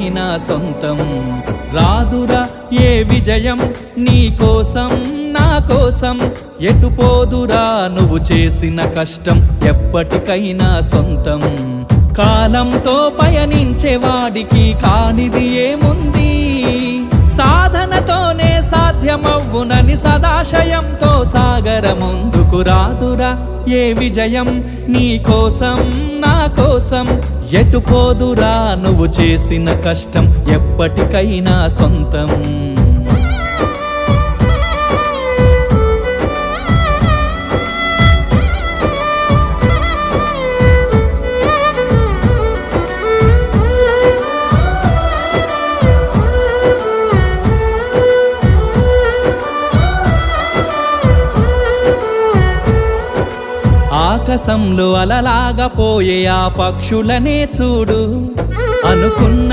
ఎప్పటికైనా సొంతం. రాదురా ఏ విజయం నీ కోసం నా కోసం, ఎటుపోదురా నువ్వు చేసిన కష్టం ఎప్పటికైనా సొంతం. కాలంతో పయనించేవాడికి కానిది ఏముంది, సాధనతోనే సాధ్యమవ్వునని సదాశయంతో సాగర ముందుకు. రాదురా ఏ విజయం నీ కోసం నా కోసం, ఎటుపోదురా నువ్వు చేసిన కష్టం ఎప్పటికైనా సొంతం. ఆకాశంలో అలలాగా పోయే ఆ పక్షులనే చూడు, అనుకున్న